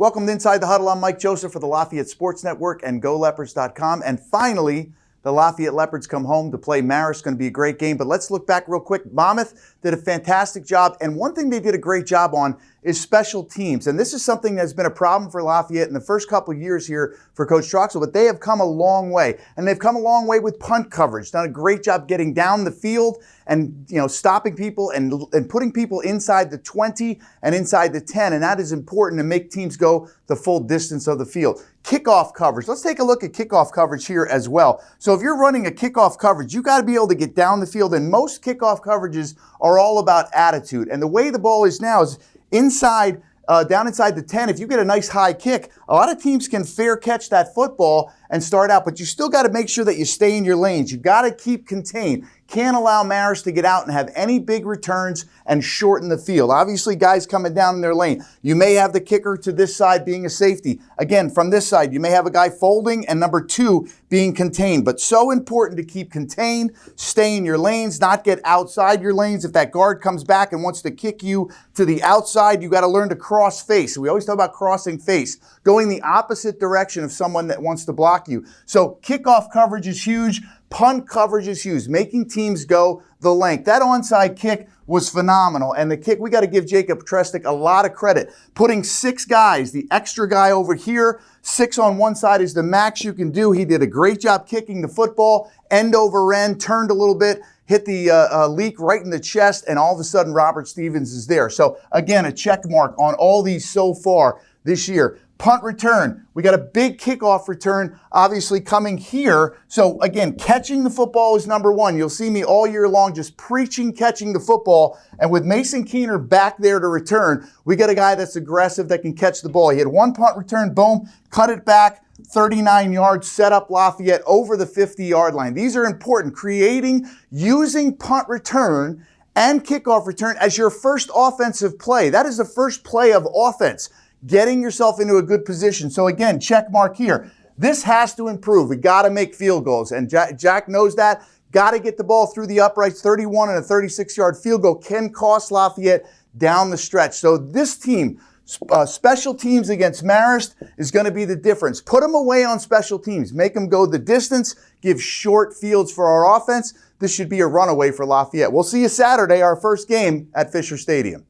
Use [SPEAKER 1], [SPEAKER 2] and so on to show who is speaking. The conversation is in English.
[SPEAKER 1] Welcome to Inside the Huddle. I'm Mike Joseph for the Lafayette Sports Network and GoLeopards.com. And finally, the Lafayette Leopards come home to play Marist. Going to be a great game. But let's look back real quick. Monmouth did a fantastic job. And one thing they did a great job on is special teams. And this is something that's been a problem for Lafayette in the first couple of years here for Coach Troxel. But they have come a long way. And they've come a long way with punt coverage. Done a great job getting down the field and stopping people and putting people inside the 20 and inside the 10. And that is important to make teams go the full distance of the field. Kickoff coverage. Let's take a look at kickoff coverage here as well. So if you're running a kickoff coverage, you got to be able to get down the field. And most kickoff coverages are all about attitude. And the way the ball is now is inside, down inside the 10. If you get a nice high kick, a lot of teams can fair catch that football and start out, but you still got to make sure that you stay in your lanes. You got to keep contained. Can't allow Marist to get out and have any big returns and shorten the field. Obviously, guys coming down in their lane. You may have the kicker to this side being a safety. Again, from this side, you may have a guy folding and number 2 being contained. But so important to keep contained, stay in your lanes, not get outside your lanes. If that guard comes back and wants to kick you to the outside, you got to learn to cross face. We always talk about crossing face, going the opposite direction of someone that wants to block you. So kickoff coverage is huge. Punt coverage is huge, making teams go the length. That onside kick was phenomenal. And the kick, we got to give Jacob Trestic a lot of credit. Putting 6 guys, the extra guy over here, 6 on one side is the max you can do. He did a great job kicking the football, end over end, turned a little bit, hit the leak right in the chest, and all of a sudden Robert Stevens is there. So again, a check mark on all these so far this year. Punt return. We got a big kickoff return, obviously coming here. So again, catching the football is number 1. You'll see me all year long just preaching catching the football. And with Mason Keener back there to return, we got a guy that's aggressive that can catch the ball. He had 1 punt return, boom, cut it back, 39 yards, set up Lafayette over the 50-yard line. These are important. Using punt return and kickoff return as your first offensive play. That is the first play of offense. Getting yourself into a good position. So again, check mark here. This has to improve. We got to make field goals. And Jack knows that. Got to get the ball through the uprights. 31 and a 36-yard field goal can cost Lafayette down the stretch. So this team, special teams against Marist, is going to be the difference. Put them away on special teams. Make them go the distance. Give short fields for our offense. This should be a runaway for Lafayette. We'll see you Saturday, our first game at Fisher Stadium.